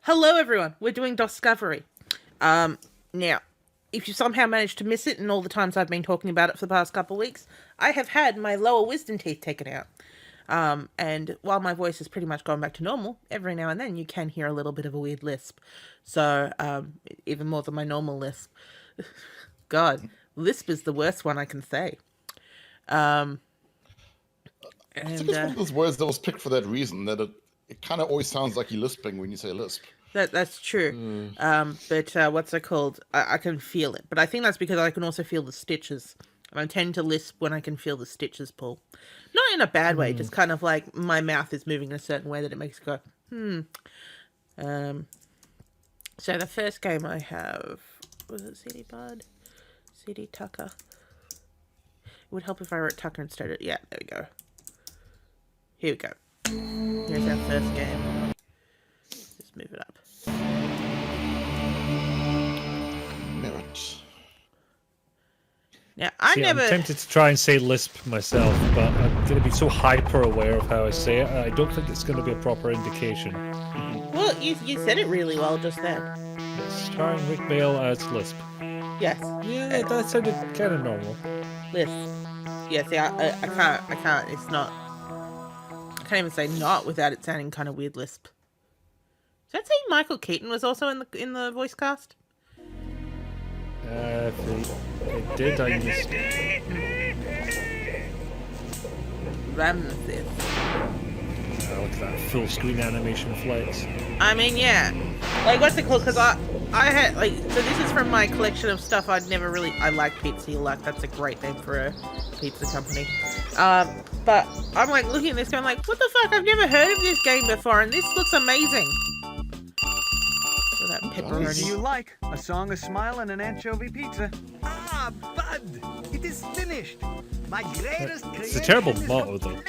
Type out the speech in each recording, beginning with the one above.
Hello, everyone. We're doing DOSCovery. Now, if you somehow managed to miss it, and all the times I've been talking about it for the past couple of weeks, I have had my lower wisdom teeth taken out. And while my voice has pretty much gone back to normal, every now and then you can hear a little bit of a weird lisp. So, even more than my normal lisp. God, lisp is the worst one I can say. I think it's one of those words that was picked for that reason, that it kind of always sounds like you're lisping when you say lisp. That's true. But what's it called? I can feel it. But I think that's because I can also feel the stitches. And I tend to lisp when I can feel the stitches pull. Not in a bad way, just kind of like my mouth is moving in a certain way that it makes it go, So the first game I have, was it CD Bud? CD Tucker. It would help if I wrote Tucker instead of, yeah, there we go. Here we go. Here's our first game. Just move it up. Merit. Now, I'm tempted to try and say lisp myself, but I'm going to be so hyper aware of how I say it, I don't think it's going to be a proper indication. Well, you said it really well just then. Yes, starring Rick Bale as Lisp. Yes. Yeah, that sounded kind of normal. Lisp. Yeah, see, I can't, it's not, I can't even say not without it sounding kind of weird lisp. Did that say Michael Keaton was also in the voice cast? If it did, I missed it. Ramses. Look at that full screen animation flex. I mean, yeah. Like, what's it called? Because I had, like, so this is from my collection of stuff I'd never really, I like Pizza Luck. That's a great name for a pizza company. But I'm like looking at this going like, what the fuck? I've never heard of this game before, and this looks amazing. So that pepperoni. What do you like? A song, a smile, and an anchovy pizza. Ah, Bud! It is finished! My greatest creation. It's a terrible motto, though.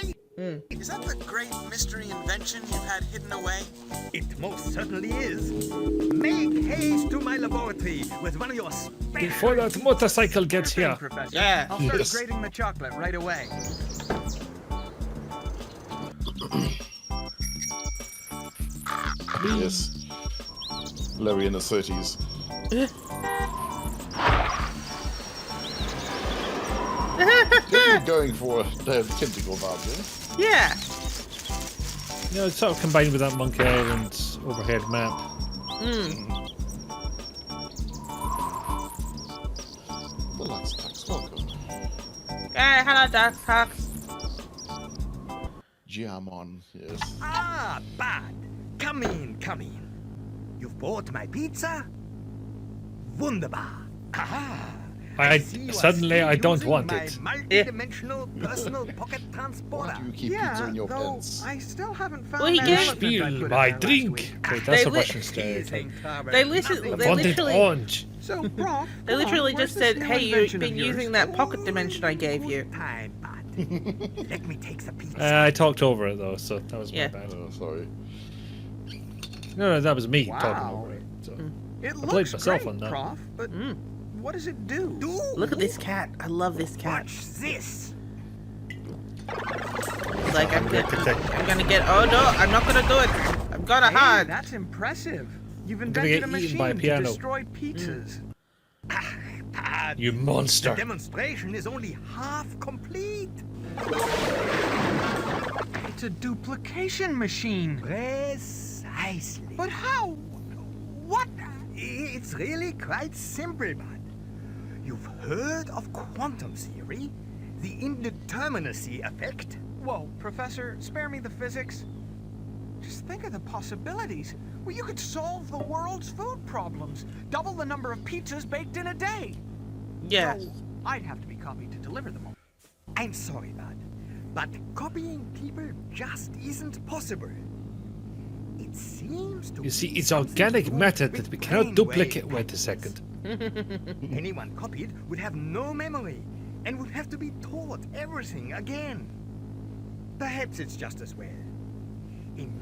Is that the great mystery invention you've had hidden away? It most certainly is. Make haste to my laboratory with one of your Before that motorcycle gets Sure thing, here. Professor. Yeah. I'll start Yes. grating the chocolate right away. Yes. Larry in the 30s. They're going for the tentacle vibe, Yeah. You know, it's sort of combined with that Monkey Island overhead map. The Lux Tux, welcome. Hey, hello, Duck. Giamon, yes. Ah, Bud! Come in, come in. You've bought my pizza? Wunderbar. Aha! Suddenly I don't want my it. multi-dimensional personal pocket transporter. Why do you keep pizza in your though pants? I still haven't found Well, he that gave- elephant I Spiel put in my there last drink. week. Wait, that's They a li- Russian stereotype. They literally, I want it orange. So, Prof, They come literally on, where's just this said, new hey, you've invention of been yours? using that pocket dimension I gave you. Time, Bud. Let me take the pizza. I talked over it, though, so that was my Yeah. bad. Oh, sorry. No, that was me Wow. talking over it. So. It played looks myself great, on that. Prof, but what does it do? Look at this cat. I love this cat. Watch this. It's like, I'm gonna get, oh no, I'm not gonna do it. I'm gonna Hey, hide. that's impressive. You've gonna invented get a eaten by a machine to piano. destroy pizzas. Bud, You the monster. demonstration is only half complete. It's a duplication machine. Precisely. But how? What? It's really quite simple, Bud. You've heard of quantum theory, the indeterminacy effect. Whoa, Professor, spare me the physics. Just think of the possibilities. Well, you could solve the world's food problems. Double the number of pizzas baked in a day. Yeah. Though I'd have to be copied to deliver them all. I'm sorry, Bud, but copying people just isn't possible. It seems to You see, be it's something organic to do matter with that we cannot brainwave duplicate. Wait a patterns. second. Anyone copied would have no memory and would have to be taught everything again. Perhaps it's just as well.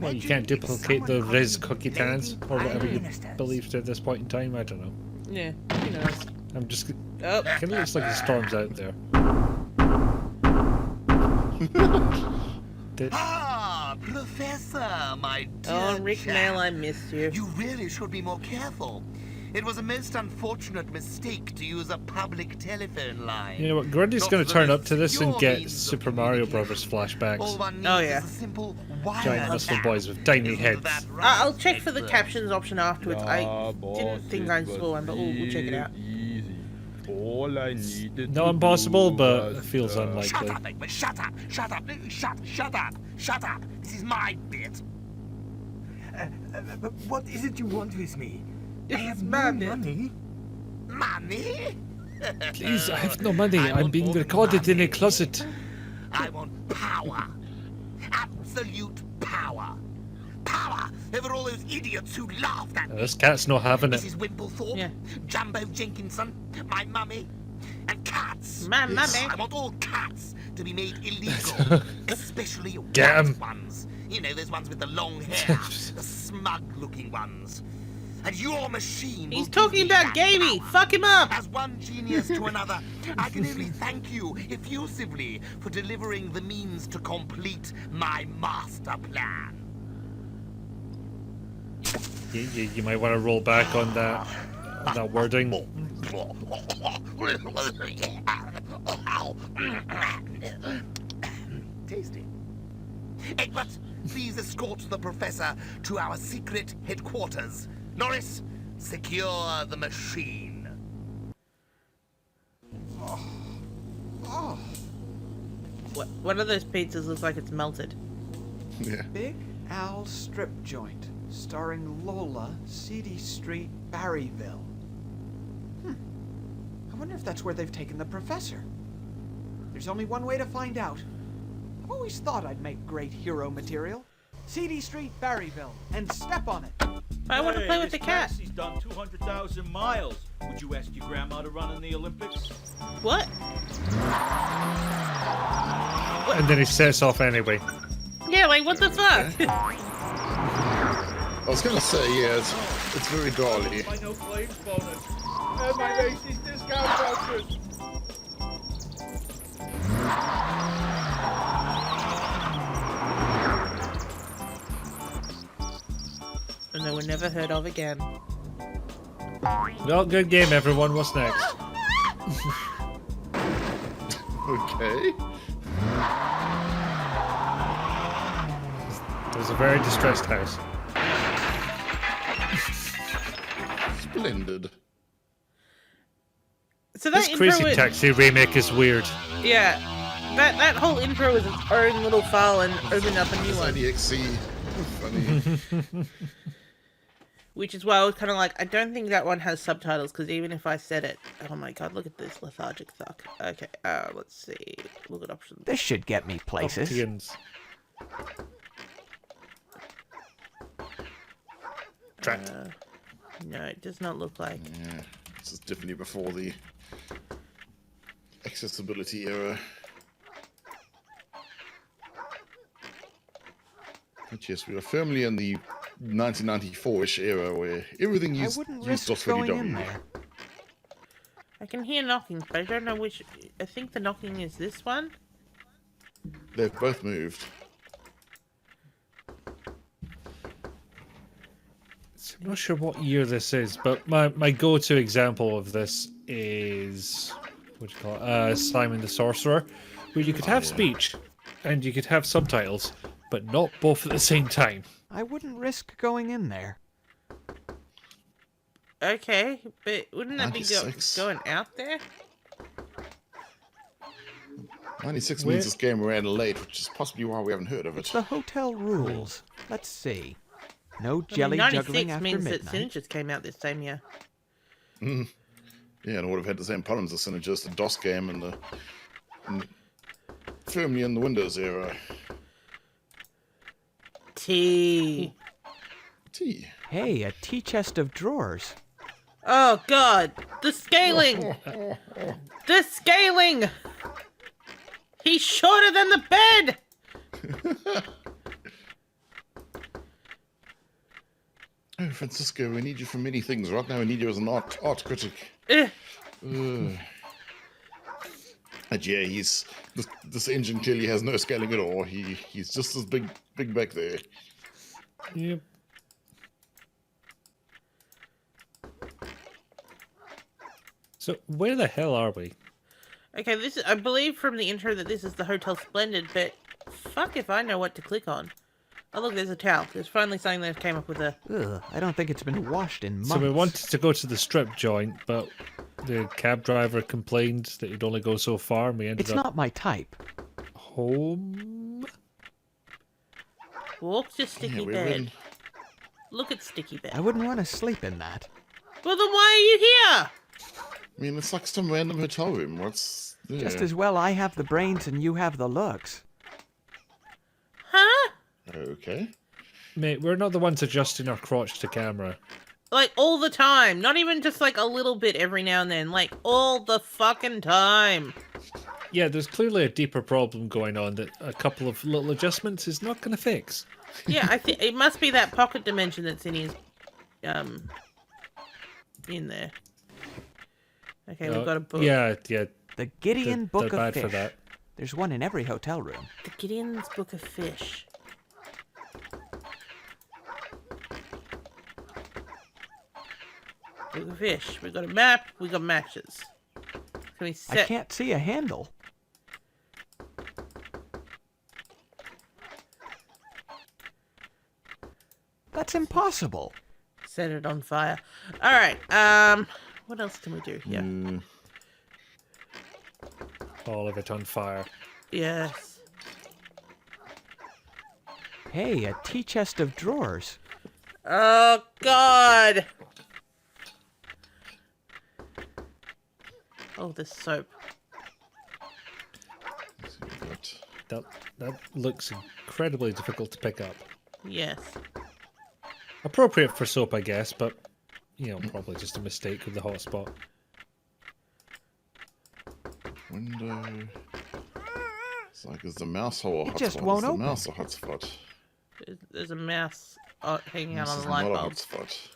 Well, you can't duplicate the Riz cookie tans or whatever you believe to at this point in time. I don't know. Yeah, who knows? I'm just. Oh, It kind of looks like the storm's out there. Ah, Professor, my dear Oh, Rick chap. Mail, I missed you. You really should be more careful. It was a most unfortunate mistake to use a public telephone line. You know what? Grundy's Not going to the turn most up to this and secure get means of Super Mario Brothers communication. flashbacks. All one needs Oh, yeah. is a simple wired Giant muscle tap. boys with tiny Isn't heads. that right, I'll check for the Edward? captions option afterwards. I didn't think I saw one, but we'll check it out. All I needed Not to impossible, do but was, it feels Shut unlikely. up, Edward, shut up, shut up, shut up, shut up. This is my bit. But what is it you want with me? I This have is no my bit. money. Money? Please, I have no money. I I'm want being more than recorded in a money. closet. I want power. Absolute power. Power over all those idiots who laughed at me. This cat's not having it. Mrs. Wimplethorpe, Yeah. Jumbo Jenkinson, my mummy, and cats. My mummy. I want all cats to be made illegal, especially Get 'em. white ones. You know, those ones with the long hair, the smug-looking ones. And your machine will He's give talking me about that Gamey. power. Fuck him up. As one genius to another, I can only thank you effusively for delivering the means to complete my master plan. You might want to roll back on that wording. Tasty. Egbert, please escort the professor to our secret headquarters. Norris, secure the machine. One of those pizzas looks like it's melted. Yeah. Big Al Strip Joint, starring Lola, Seedy Street, Barryville. I wonder if that's where they've taken the professor. There's only one way to find out. I've always thought I'd make great hero material. Seedy Street, Barryville, and step on it. I want to play with the cat. He's done 200,000 miles. Would you ask your grandma to run in the Olympics? What? And then he sets off anyway. Yeah, like what the fuck? I was gonna say, yeah, it's very dolly. My no claims bonus. And my Macy's discount vouchers. And they were never heard of again. Well, good game, everyone. What's next? Okay. It was a very distressed house. Splendid. So that This intro Crazy is, Taxi remake is weird. yeah, that whole intro is its own little file and open up a new This one. IDXC. Funny. Which is why I was kind of like, I don't think that one has subtitles, because even if I said it, oh my god, look at this lethargic suck. Okay, let's see. Look at options. This should get me places. Options. Trapped. No, it does not look like. Yeah, this is definitely before the accessibility era. But yes, we are firmly in the 1994-ish era where everything I used wouldn't used risk going in DOSCovery. there. I can hear knocking, but I don't know which. I think the knocking is this one. They've both moved. So I'm not sure what year this is, but my go-to example of this is what do you call it? Simon the Sorcerer, where you could have speech and you could have subtitles, but not both at the same time. I wouldn't risk going in there. Okay, but wouldn't that be 96. going out there? 96 Where- means this game ran late, which is possibly why we haven't heard of it. The hotel rules. Let's see. No I mean, jelly 96 juggling after means that midnight. Synergist came out this same year. Yeah, and it would have had the same problems as Synergist, the DOS game, and firmly in the Windows era. T. T. Hey, a tea chest of drawers. Oh god, the scaling! The scaling! He's shorter than the bed! Oh, Francisco, we need you for many things. Right now, we need you as an art critic. Eh, And And yeah, this engine clearly has no scaling at all. He's just as big back there. Yep. So where the hell are we? Okay, this is, I believe from the intro that this is the Hotel Splendid, but fuck if I know what to click on. Oh look, there's a towel. There's finally something that came up with a... Ugh, I don't think it's been washed in months. So we wanted to go to the strip joint, but the cab driver complained that you'd only go so far, and we ended It's up not my type. home. Walk to Sticky Yeah, we Bed. win. Look at Sticky Bed. I wouldn't want to sleep in that. Well then why are you here? I mean, it's like some random hotel room. What's there? Just as well I have the brains and you have the looks. Huh? Okay. Mate, we're not the ones adjusting our crotch to camera. Like all the time. Not even just like a little bit every now and then. Like all the fucking time. Yeah, there's clearly a deeper problem going on that a couple of little adjustments is not going to fix. Yeah, I think it must be that pocket dimension that's in his, in there. Okay, we've got a book. Yeah. The Gideon Book they're of bad Fish. for that. There's one in every hotel room. The Gideon's Book of Fish. Book of Fish. We got a map. We got matches. Can we I set? can't see a handle. That's impossible. Set it on fire. All right. What else can we do here? All of it on fire. Yes. Hey, a tea chest of drawers. Oh God. Oh, the soap. Let's see what we got. That looks incredibly difficult to pick up. Yes. Appropriate for soap, I guess, but you know, probably just a mistake with the hotspot. Window. It's like there's a mouse hole. It just hotspot. won't Is the open. mouse a hotspot? There's a mouse hanging out This on is the light not a bulb. hotspot.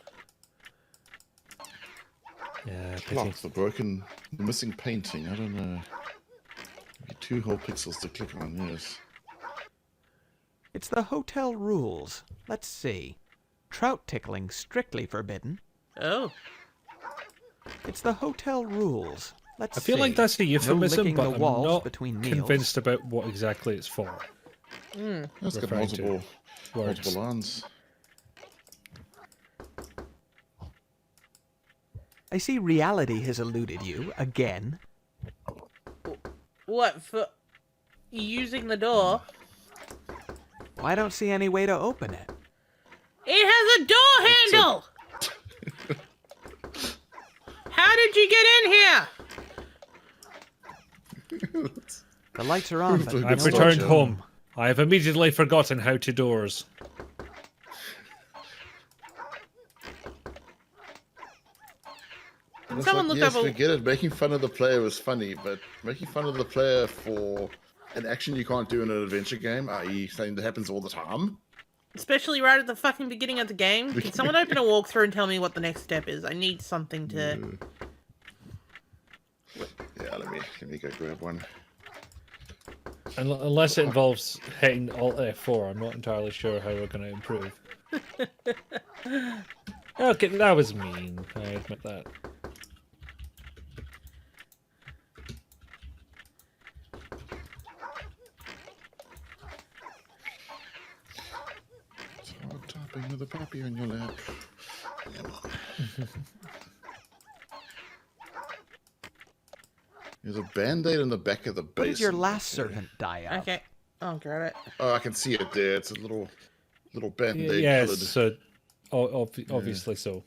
Yeah, Clock, the missing painting. I don't know. Maybe 2 whole pixels to click on. Yes. It's the hotel rules. Let's see. Trout tickling strictly forbidden. Oh. It's the hotel rules. Let's I feel see. like that's a euphemism, licking but the I'm walls not between meals. convinced about what exactly it's for. That's got Referring to multiple words. lines. I see reality has eluded you again. What for? Using the door? I don't see any way to open it. It has a door handle. How did you get in here? The lights are on, but I've no returned door. home. I have immediately forgotten how to doors. Can It's someone like, look yes, up we a... get it. Making fun of the player is funny, but making fun of the player for an action you can't do in an adventure game, i.e. something that happens all the time. Especially right at the fucking beginning of the game. Can someone open a walkthrough and tell me what the next step is? I need something to... Yeah, let me go grab one. Unless it involves hitting Alt F4, I'm not entirely sure how we're going to improve. Okay, that was mean. I admit that. It's hard typing with a puppy on your lap. Come on. There's a band-aid in the back of the base. When did your last servant die of? Okay. I'll grab it. Oh, I can see it there. It's a little band-aid Yes, colored. so obviously so.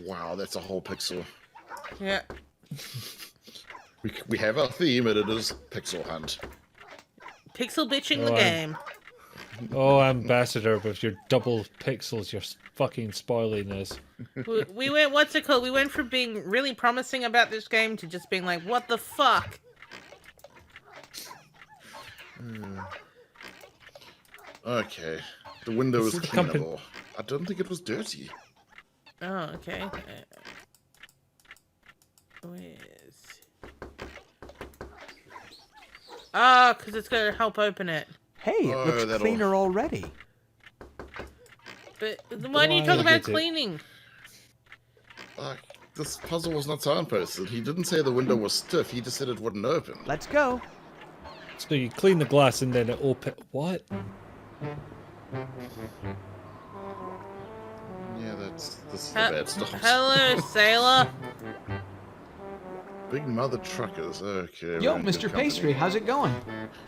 Wow, that's a whole pixel. Yeah. We have our theme, and it is Pixel Hunt. Pixel bitching the Oh, game. Oh, Ambassador, with your double pixels, you're fucking spoiling this. We went, what's it called? We went from being really promising about this game to just being like, what the fuck? Okay. The window This is is the company- cleanable. I don't think it was dirty. Oh, okay. Where's... Oh, because it's going to help open it. Hey, it Oh, looks that'll- cleaner already. But why do you talk Why about did it- cleaning? This puzzle was not signposted. He didn't say the window was stiff. He just said it wouldn't open. Let's go. So you clean the glass and then it open. What? Yeah, this is the bad stuff. Hello, sailor. Big mother truckers. Okay. Yo, we're in good Mr. company. Pastry, how's it going?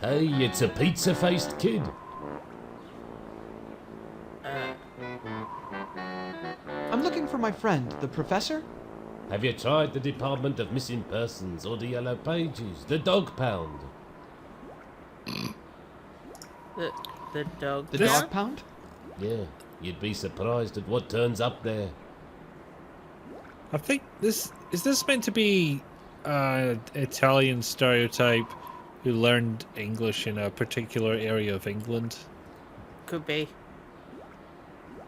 Hey, it's a pizza-faced kid. I'm looking for my friend, the professor. Have you tried the Department of Missing Persons or the Yellow Pages, the Dog Pound? The dog. The This- dog pound? Yeah, you'd be surprised at what turns up there. I think this is this meant to be Italian stereotype who learned English in a particular area of England. Could be.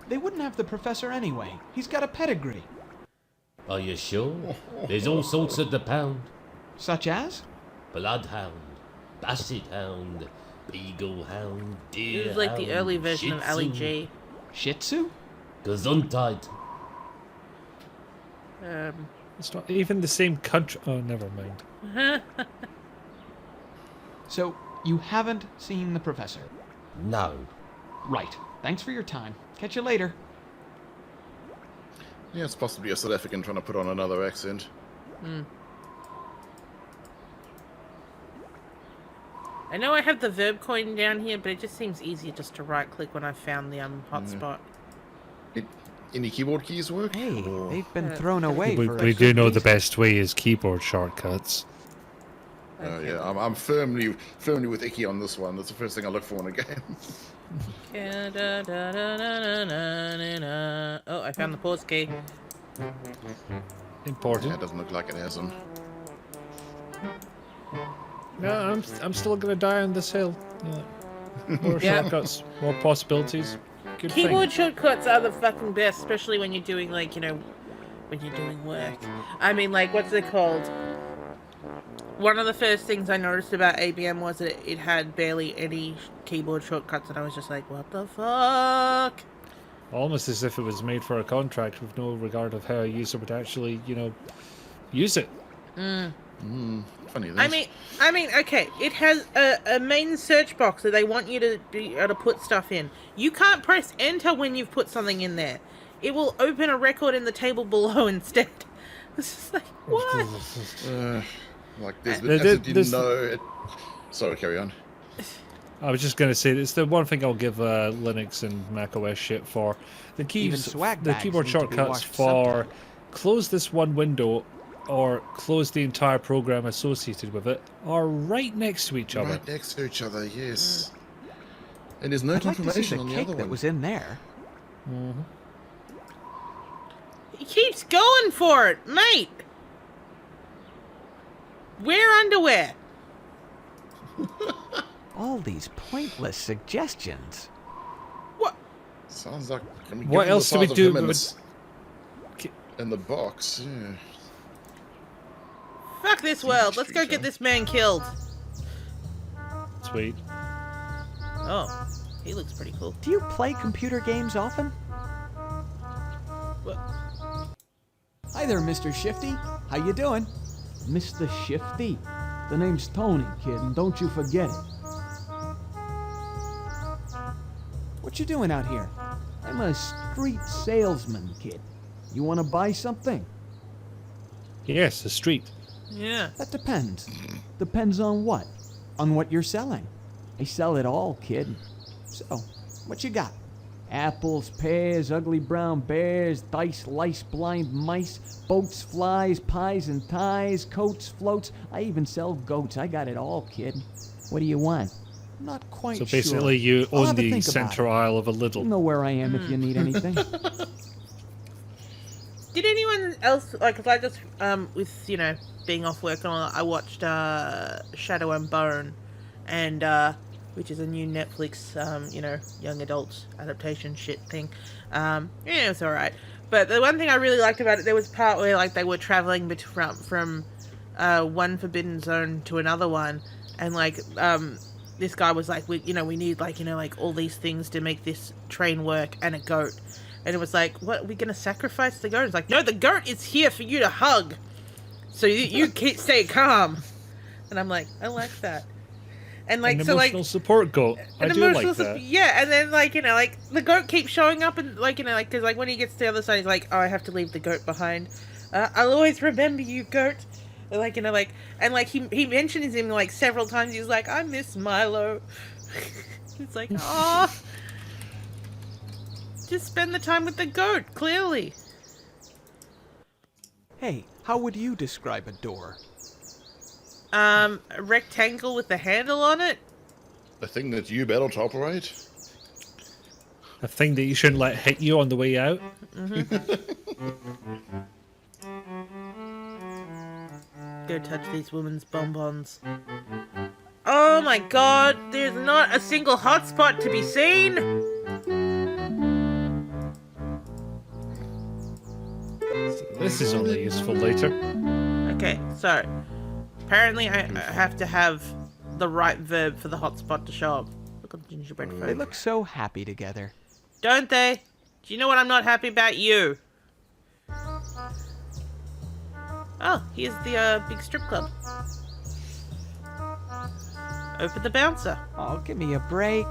They wouldn't have the professor anyway. He's got a pedigree. Are you sure? There's all sorts at the pound. Such as? Bloodhound, Basset Hound, Beagle Hound, Deer It was like the Hound, early version of Shih Ali Tzu, G. Shih Tzu? Gesundheit. It's not even the same country. Oh, never mind. So, you haven't seen the professor? No. Right. Thanks for your time. Catch you later. Yeah, it's possibly a South African trying to put on another accent. I know I have the verb coin down here, but it just seems easier just to right click when I've found the hotspot. Any keyboard keys work? Hey, Or- they've been thrown away We, for we a do good know the reason. best way is keyboard shortcuts. Yeah, I'm firmly with Icky on this one. That's the first thing I look for in a game. Oh, I found the pause key. Yeah, Important. it doesn't look like it has them. No, I'm still gonna die on this hill. Yeah. More Yeah. shortcuts, more possibilities. Good Keyboard thing. shortcuts are the fucking best, especially when you're doing, like, when you're doing work. I mean, like, what's it called? One of the first things I noticed about ABM was that it had barely any keyboard shortcuts, and I was just like, what the fuck? Almost as if it was made for a contract with no regard of how a user would actually, use it. Funny this. I mean, okay, it has a main search box that they want you to be able to put stuff in. You can't press enter when you've put something in there. It will open a record in the table below instead. It's just like, what? Like, there's There- as it there's- didn't know it. Sorry, carry on. I was just gonna say it's the one thing I'll give Linux and Mac OS shit for. The keys, swag the bags keyboard need to be shortcuts washed for sometime. close this one window or close the entire program associated with it are right next to each other. Right next to each other, yes. And there's no I'd like to see information the on the cake other that one. was in there. He keeps going for it, mate. Wear underwear. All these pointless suggestions. What? Sounds like. I mean, What given the else do we size of do him and with- in the box, yeah. Fuck this world. Let's go get this man killed. Sweet. Oh, he looks pretty cool. Do you play computer games often? What? Hi there, Mr. Shifty. How you doing? Mr. Shifty? The name's Tony, kid, and don't you forget it. What you doing out here? I'm a street salesman, kid. You want to buy something? Yes, the street. Yeah. That depends. Depends on what? On what you're selling. I sell it all, kid. So, what you got? Apples, pears, ugly brown bears, dice, lice, blind mice, boats, flies, pies and ties, coats, floats. I even sell goats. I got it all, kid. What do you want? Not quite So sure. basically, you I'll own have to the think about center it. aisle of a You Lidl. know where I am if you need anything. Did anyone else, like, 'cause I just, with, being off work and all that, I watched, Shadow and Bone, and, which is a new Netflix, young adults adaptation shit thing. Yeah, it was alright. But the one thing I really liked about it, there was a part where, like, they were traveling from one forbidden zone to another one, and like this guy was like, we need like like all these things to make this train work, and a goat. And it was like, what, are we gonna sacrifice the goat? It's like, no, the goat is here for you to hug, so you can't stay calm. And I'm like, I like that. And like, an so like emotional support goat. I do like that. Yeah, and then like like the goat keeps showing up, and like like because like when he gets to the other side, he's like, oh, I have to leave the goat behind. I'll always remember you, goat. And like like, and like he mentions him like several times. He's like, I miss Milo. It's like, oh, just spend the time with the goat. Clearly. Hey, how would you describe a door? A rectangle with a handle on it. The thing that you better to operate. A thing that you shouldn't let hit you on the way out. Go touch these women's bonbons. Oh my god, there's not a single hotspot to be seen. This is only useful later. Okay, so apparently I have to have the right verb for the hotspot to show up. Look at the gingerbread folk. They look so happy together. Don't they? Do you know what I'm not happy about? You. Oh, here's the big strip club. Open the bouncer. Oh, give me a break.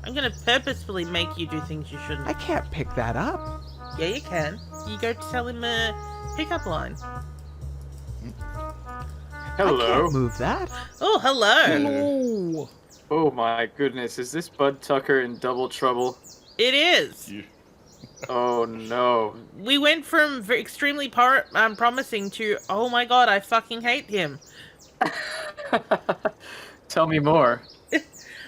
I'm gonna purposefully make you do things you shouldn't. I can't pick that up. Yeah, you can. You go tell him a pickup line. I Hello. can't move that. Oh, hello. Hello. Oh my goodness, is this Bud Tucker in double trouble? It is. Oh no. We went from extremely promising to, oh my god, I fucking hate him. Tell me more.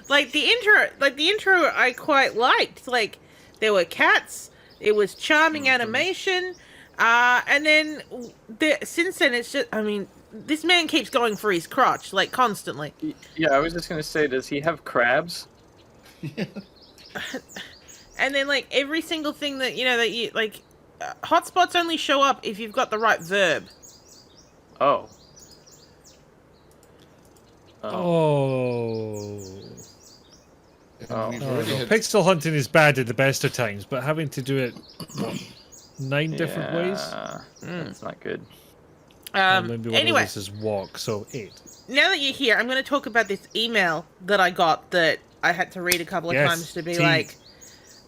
Like the intro I quite liked. Like there were cats, it was charming animation, and then since then it's just, I mean, this man keeps going for his crotch, like constantly. Yeah, I was just gonna say, does he have crabs? And then like every single thing that that you like, hotspots only show up if you've got the right verb. Oh. Oh. Oh. Pixel hunting is bad at the best of times, but having to do it, what, 9 different ways? That's not good. Maybe one Anyway. of those is walk, so 8. Now that you're here, I'm going to talk about this email that I got that I had to read a couple of times to be like,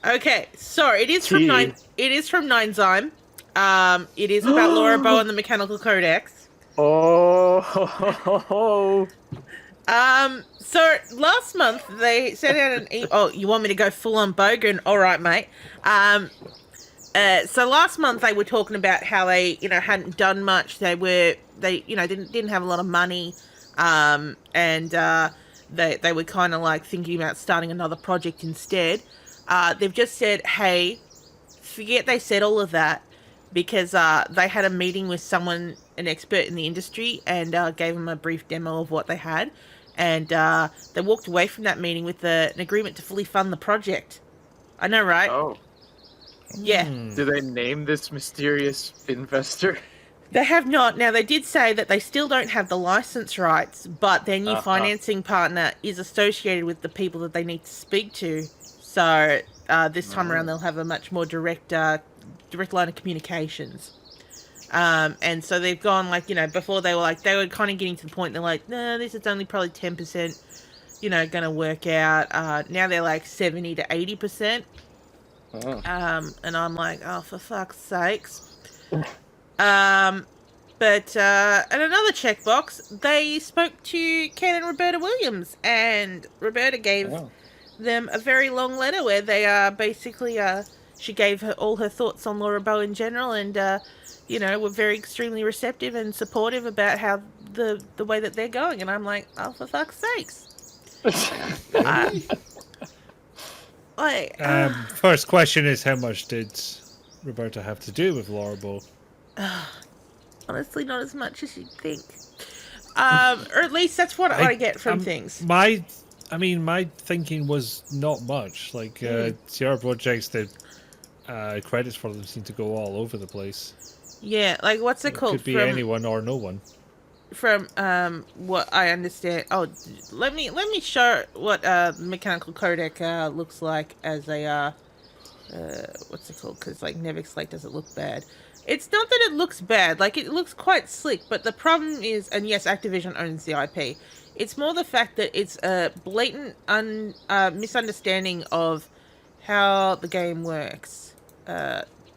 okay, so it is from Nine. It is from Ninezyme. It is about Laura Bow and the Mechanical Codex. Oh. So last month they sent out an email. Oh, you want me to go full on Bogan? All right, mate. So last month they were talking about how they, hadn't done much. They didn't have a lot of money, and they were kind of like thinking about starting another project instead. They've just said, hey, forget they said all of that, because they had a meeting with someone, an expert in the industry, and gave them a brief demo of what they had, and they walked away from that meeting with an agreement to fully fund the project. I know, right? Oh. Yeah. Do they name this mysterious investor? They have not. Now, they did say that they still don't have the license rights, but their new financing partner is associated with the people that they need to speak to. So this time around, they'll have a much more direct line of communications. And so they've gone before they were kind of getting to the point. They're like, no, this is only probably 10%, going to work out. Now they're like 70 to 80%. And I'm like, oh, for fuck's sakes. But at another checkbox, they spoke to Ken and Roberta Williams, and Roberta gave them a very long letter where they basically she gave her all her thoughts on Laura Bow in general, and were very extremely receptive and supportive about how the way that they're going. And I'm like, oh, for fuck's sakes. First question is, how much did Roberta have to do with Laura Bow? Honestly, not as much as you'd think. Or at least that's what I get from things. My thinking was not much. Like, Sierra Projects, the credits for them seem to go all over the place. Yeah, like, what's it called? Could be anyone or no one. from what I understand. Oh, let me show what mechanical codec looks like as a what's it called? Because like Nevix like does it look bad? It's not that it looks bad. Like it looks quite slick, but the problem is, and yes, Activision owns the IP. It's more the fact that it's a blatant misunderstanding of how the game works.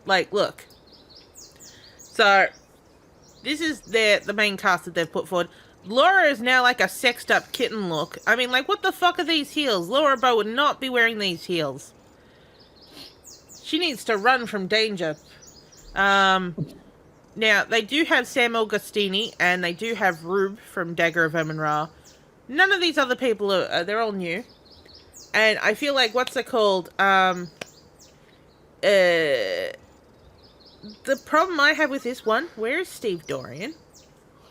Like, look. So, this is the main cast that they've put forward. Laura is now like a sexed up kitten look. I mean, like, what the fuck are these heels? Laura Bow would not be wearing these heels. She needs to run from danger. Now, they do have Sam Augustini, and they do have Rube from Dagger of Omen Ra. None of these other people are, they're all new. And I feel like, what's it called? The problem I have with this one, where is Steve Dorian?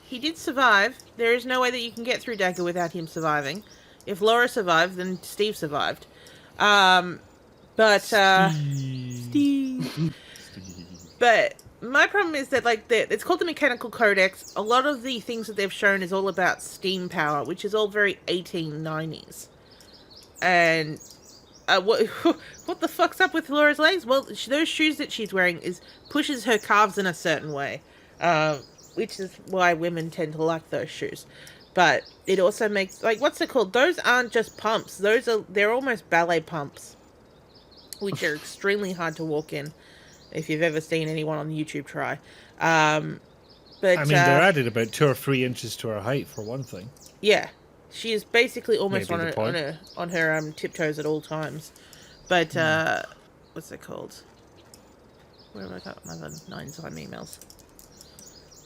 He did survive. There is no way that you can get through Dagger without him surviving. If Laura survived, then Steve survived. Steve. But my problem is that, like, it's called the Mechanical Codex. A lot of the things that they've shown is all about steam power, which is all very 1890s. And what the fuck's up with Laura's legs? Well, those shoes that she's wearing pushes her calves in a certain way, which is why women tend to like those shoes. But it also makes, like, what's it called? Those aren't just pumps. They're almost ballet pumps, which are extremely hard to walk in. If you've ever seen anyone on YouTube try. But I mean, they're added about 2 or 3 inches to her height, for one thing. Yeah. She is basically almost Maybe on her tiptoes at all times. But, what's it called? Where have I got my 9 time emails?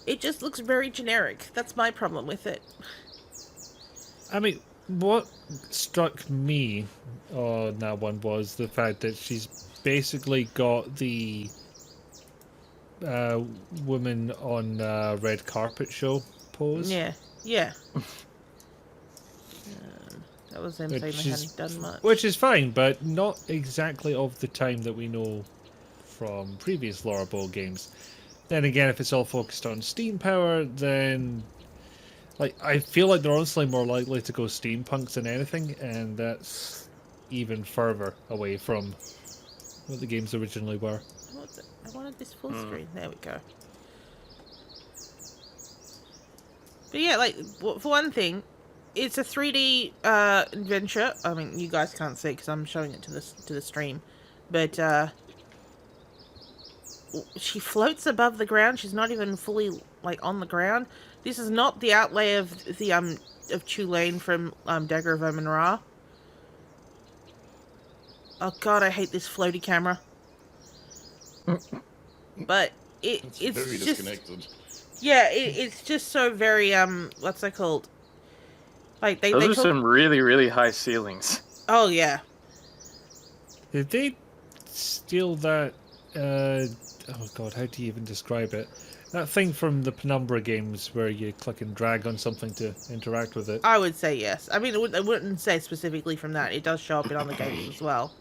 It just looks very generic. That's my problem with it. I mean, what struck me on that one was the fact that she's basically got the woman on red carpet show pose. Yeah. That was them saying they hadn't done much. Which is fine, but not exactly of the time that we know from previous Laura Bowl games. Then again, if it's all focused on steam power, then like I feel like they're honestly more likely to go steampunks than anything, and that's even further away from what the games originally were. I wanted this full screen. There we go. But yeah, like, for one thing, it's a 3D adventure. I mean, you guys can't see because I'm showing it to the stream. But she floats above the ground. She's not even fully, like, on the ground. This is not the outlay of the of Tulane from Dagger of Omen Ra. Oh god, I hate this floaty camera. But it's very just disconnected. Yeah, it's just so very what's that called? Like Those are some really, really high ceilings. Oh yeah. Did they steal that? Oh god, how do you even describe it? That thing from the Penumbra games where you click and drag on something to interact with it. I would say yes. I mean, I wouldn't say specifically from that. It does show up in other games as well.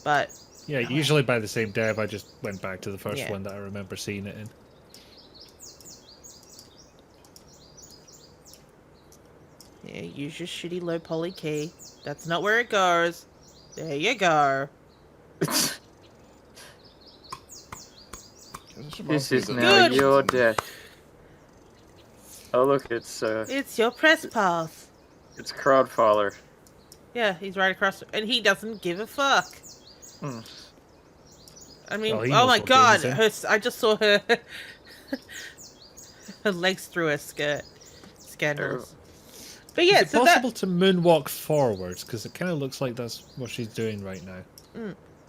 But yeah, usually by the same dev. I just went back to the first one that I remember seeing it in. Yeah, use your shitty low poly key. That's not where it goes. There you go. This is now your death. Oh look, it's your press pass. It's Crowdfaller. Yeah, he's right across, and he doesn't give a fuck. I mean, oh my god, I just saw her her legs through her skirt. Scandalous. But yeah, is it possible to moonwalk forwards? Because it kind of looks like that's what she's doing right now.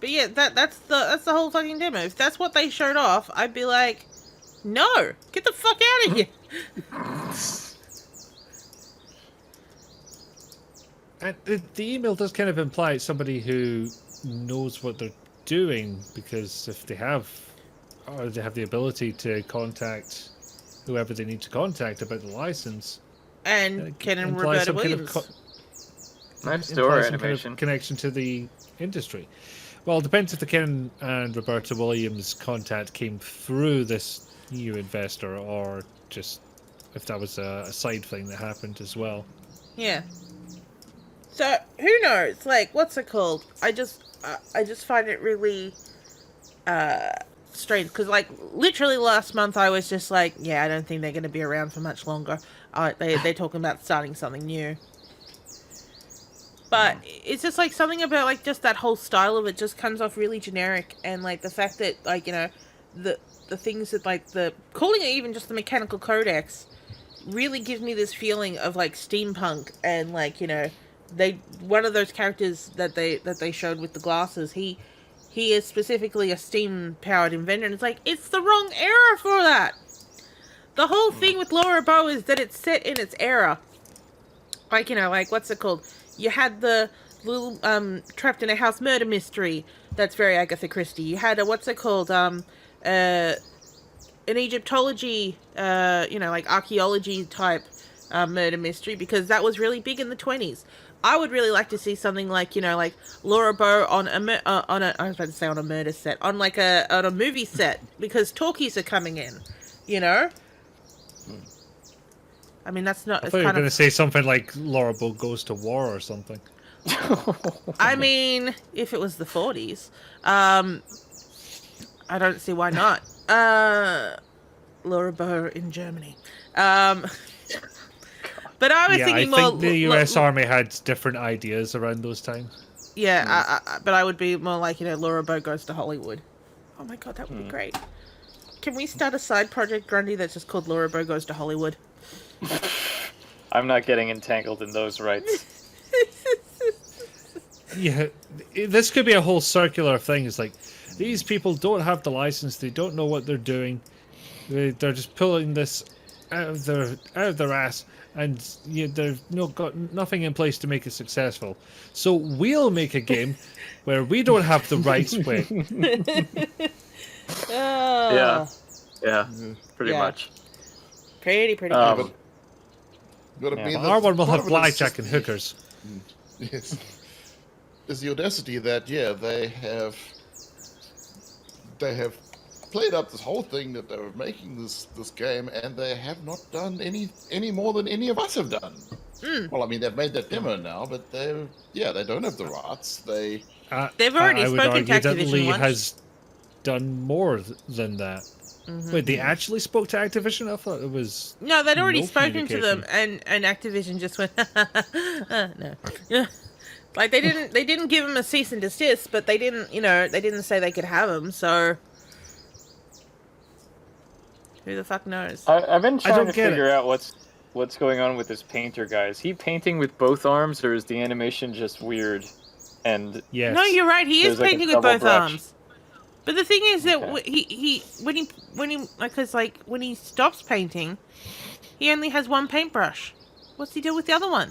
But yeah, that's the whole fucking demo. If that's what they showed off, I'd be like, no, get the fuck out of here. And the email does kind of imply somebody who knows what they're doing, because if they have the ability to contact whoever they need to contact about the license, and Ken and Roberta Williams. Nice door animation. Kind of connection to the industry. Well, it depends if the Ken and Roberta Williams contact came through this new investor or just if that was a side thing that happened as well. Yeah. So who knows? Like, what's it called? I just find it really strange because, like, literally last month I was just like, yeah, I don't think they're going to be around for much longer. They're talking about starting something new. But it's just like something about like just that whole style of it just comes off really generic, and like the fact that like, you know, the things that like the calling it even just the mechanical codex really gives me this feeling of like steampunk, and like, you know, one of those characters that they showed with the glasses, he is specifically a steam powered inventor, and it's like it's the wrong era for that. The whole thing with Laura Bow is that it's set in its era. Like, you know, like what's it called? You had the little trapped in a house murder mystery that's very Agatha Christie. You had a what's it called? An Egyptology, you know, like archaeology type murder mystery, because that was really big in the 20s. I would really like to see something like, you know, like Laura Bow on a I was about to say on a murder set, on like on a movie set, because talkies are coming in, you know. I mean, that's not. I thought you were going to say something like Laura Bow Goes to War or something. I mean, if it was the 40s, I don't see why not. Laura Bow in Germany. But I was thinking more. I think the US Army had different ideas around those times. Yeah, but I would be more like, you know, Laura Bow Goes to Hollywood. Oh my god, that would be great. Can we start a side project, Grundy, that's just called Laura Bow Goes to Hollywood? I'm not getting entangled in those rights. Yeah, this could be a whole circular thing. It's like, these people don't have the license, they don't know what they're doing, they're just pulling this out of their ass, and they've got nothing in place to make it successful. So we'll make a game where we don't have the rights. Yeah, pretty much. Pretty much. Our one will have blackjack and hookers. Yes. Is the audacity that they have played up this whole thing that they were making this game, and they have not done any more than any of us have done. Well, I mean, they've made that demo now, but they don't have the rights. They've already spoken to Activision that Lee once. has done more than that. Wait, they actually spoke to Activision? I thought it was... No, they'd already spoken to them, and Activision just went, no. Like, they didn't give them a cease and desist, but they didn't say they could have them, so... Who the fuck knows? I've been trying to figure out what's going on with this painter guy. Is he painting with both arms, or is the animation just weird? And yes. No, you're right, he is painting with both arms. But the thing is that when he stops painting, he only has one paintbrush. What's he do with the other one?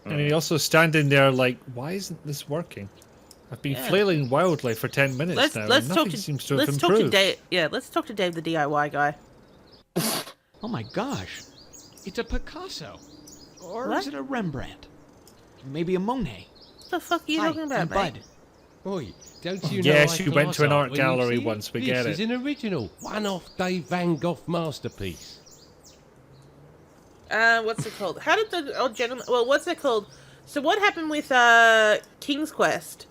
And he also standing there like, why isn't this working? I've been flailing wildly for 10 minutes now, and nothing seems to have improved. Let's talk to Dave, the DIY guy. Oh my gosh, it's a Picasso, or is it a Rembrandt? Maybe a Monet. What the fuck are you talking about, I'm Bud. Oi, don't you know? Yes, you went to an art gallery once. We get it. This is an original, one-off Dave Van Gogh masterpiece. What's it called? How did the old gentleman... Well, what's it called? So what happened with King's Quest,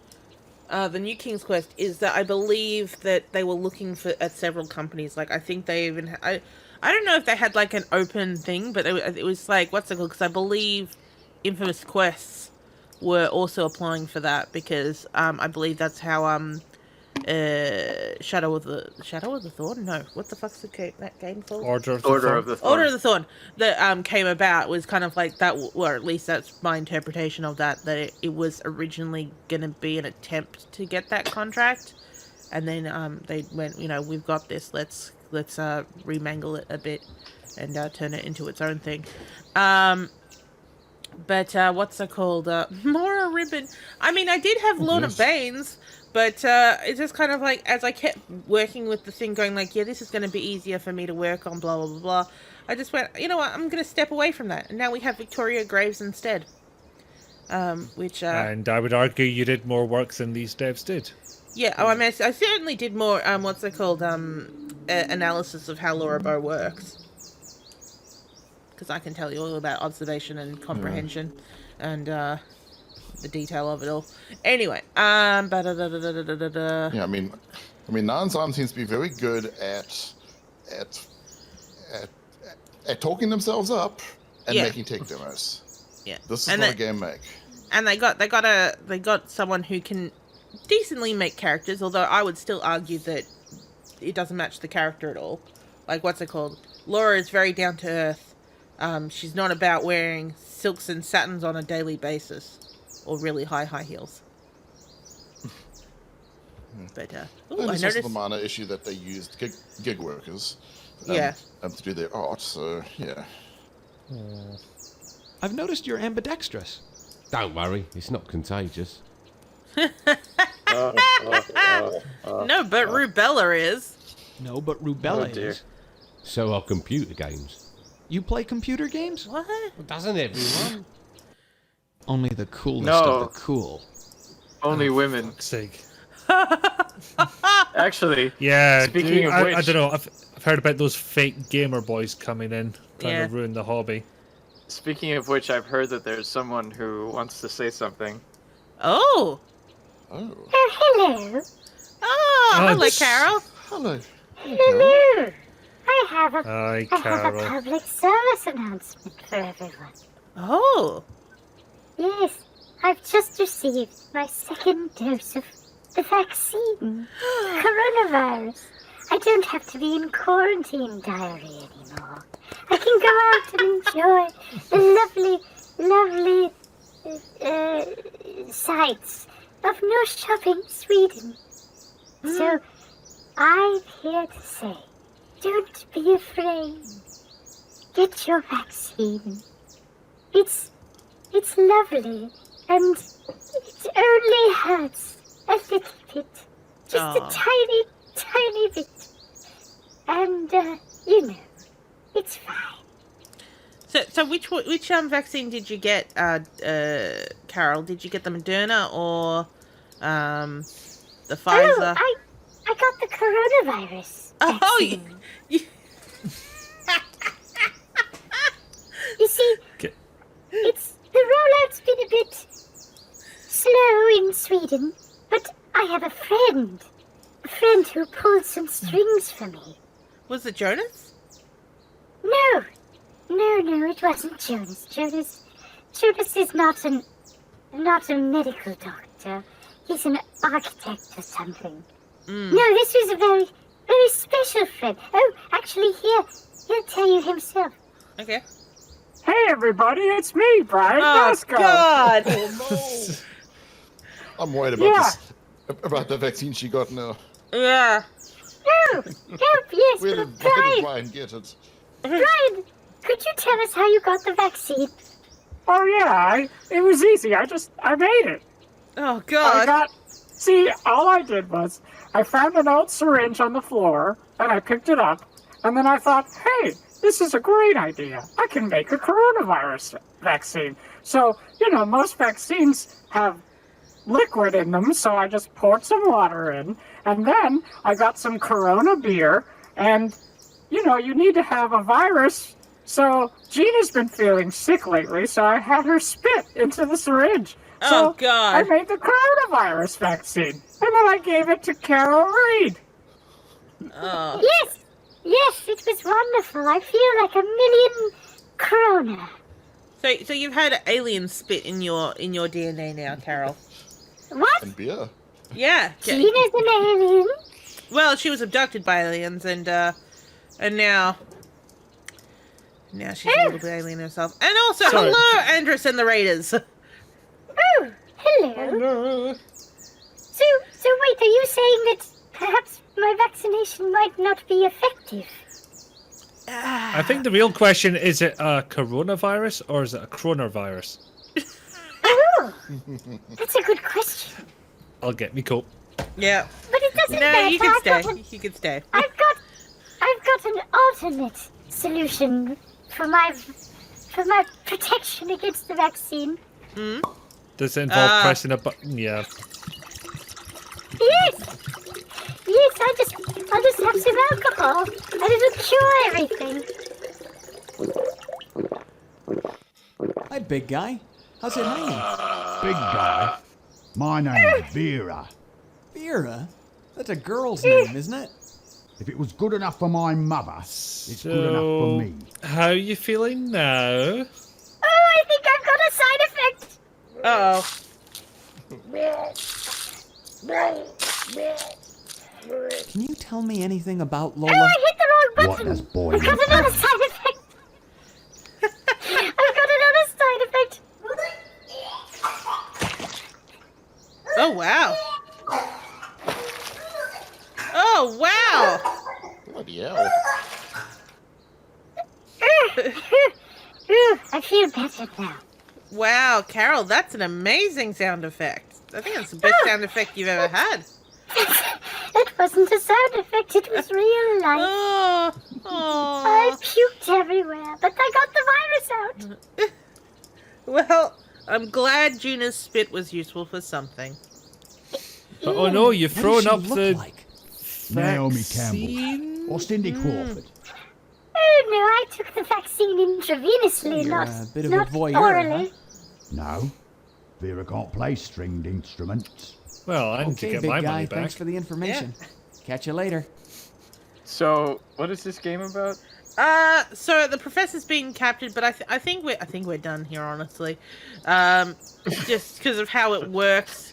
the new King's Quest, is that I believe that they were looking at several companies. Like, I think they even... I don't know if they had, like, an open thing, but it was like, what's it called? Because I believe Infamous Quests were also applying for that, because I believe that's how Shadow of the Thorn? No, what the fuck's that game called? Order of the Thorn. That came about was kind of like that, or at least that's my interpretation of that. That it was originally going to be an attempt to get that contract, and then they went, we've got this. Let's remangle it a bit and turn it into its own thing. But what's it called? Mora Ribbon. I mean, I did have Lorna Baines, but it's just kind of like, as I kept working with the thing, going like, yeah, this is going to be easier for me to work on, blah, blah, blah, blah. I just went, you know what, I'm going to step away from that. And now we have Victoria Graves instead. Which... and I would argue you did more work than these devs did. Yeah, I mean, I certainly did more, what's it called, analysis of how Laura Bow works. because I can tell you all about observation and comprehension, and the detail of it all. Anyway, Yeah, I mean, Nanzan seems to be very good at talking themselves up and Yeah. making tech demos. Yeah, This is and what they- a game make. And they got someone who can decently make characters, although I would still argue that it doesn't match the character at all. Like, what's it called? Laura is very down to earth. She's not about wearing silks and satins on a daily basis, or really high heels. But And I there's also noticed. the minor issue that they used gig workers Yeah. to do their art, so yeah. I've noticed you're ambidextrous. Don't worry, it's not contagious. No, but Rubella is. No, but Rubella Oh, dear. is. So are computer games. You play computer games? What? Well, doesn't everyone? Only the coolest No. of the cool. Only women. Fuck's sake. Actually, Yeah, Speaking dude, of I which- don't know. I've heard about those fake gamer boys coming in, trying Yeah. to ruin the hobby. speaking of which, I've heard that there's someone who wants to say something. Oh. Oh, Hello. Oh, hello, it's- Carol. hello. Hello. I have a Hi, I have a Carol. public service announcement for everyone. Oh. Yes, I've just received my second dose of the vaccine. Coronavirus. I don't have to be in quarantine diary anymore. I can go out and enjoy the lovely sights of no shopping Sweden. So, I'm here to say, don't be afraid. Get your vaccine. It's lovely, and it only hurts a little bit. Just Aw. a tiny bit. And, it's fine. So which vaccine did you get, Carol? Did you get the Moderna or the Pfizer? Oh, I got the coronavirus Oh, vaccine. you- You see, Okay. the rollout's been a bit slow in Sweden, but I have a friend who pulled some strings for me. Was it Jonas? No, it wasn't Jonas. Jonas is not a medical doctor. He's an architect or something. No, this was a very, very special friend. Oh, actually, he'll tell you himself. Okay. Hey everybody, it's me, Brian Oh, Bosco. God. I'm worried about Yeah. this, about the vaccine she got now. Yeah. Oh, yes, Where but did Brian, Brian get it? Brian, could you tell us how you got the vaccine? Oh yeah, it was easy. I made it. Oh, God. See, all I did was I found an old syringe on the floor and I picked it up, and then I thought, hey, this is a great idea. I can make a coronavirus vaccine. So, most vaccines have liquid in them, so I just poured some water in, and then I got some Corona beer, and, you need to have a virus. So Gina's been feeling sick lately, so I had her spit into the syringe. Oh, So God. I made the coronavirus vaccine, and then I gave it to Carol Reed. Oh. Yes, it was wonderful. I feel like 1,000,000 corona. So you've had alien spit in your DNA now, Carol. What? And beer. Yeah. Gina's an alien? Well, she was abducted by aliens, and now she's a little bit alien herself. And also, Sorry. hello, Andrus and the Raiders. Oh, hello. So wait, are you saying that perhaps my vaccination might not be effective? I think the real question is it a coronavirus or is it a coronavirus? Oh, that's a good question. I'll get me coat. Yeah. But it doesn't No, matter. you can I've got stay. an- You can stay. I've got an alternate solution for my protection against the vaccine. Does it involve pressing a button? Yeah. Yes, I'll just have some alcohol and it'll cure everything. Hi, big guy. How's it hanging? Big guy. My name's Vera. Vera? That's a girl's name, isn't it? If it was good enough for my mother, it's good enough for me. How are you feeling now? Oh, I think I've got a side effect. Uh-oh. Can you tell me anything about Lola? Oh, I hit the wrong What button. does boy I've got another side effect. I've got another side effect. Oh, wow. Oh, wow. Bloody hell. I feel better now. Wow, Carol, that's an amazing sound effect. I think it's the best sound effect you've ever had. It wasn't a sound effect, it was real life. Oh, I puked everywhere, but I got the virus out. Well, I'm glad Juna's spit was useful for something. But, oh no, you've What does thrown she up look the like? Naomi vaccine? Campbell. Or Cindy Crawford. Oh no, I took the vaccine intravenously, You're not, a bit of a not voyeur, orally. No. Vera can't play stringed instruments. Well, I need to Okay, get big my guy, money back. thanks for the information. Catch you later. So, what is this game about? So the professor's been captured, but I think we're done here, honestly. Just because of how it works.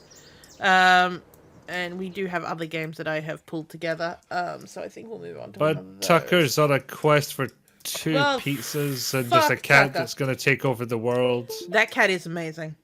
And we do have other games that I have pulled together. So I think we'll move on to one of But those. Tucker's on a quest for 2 Well, pizzas and there's a fuck cat Tucker. that's going to take over the world. That cat is amazing.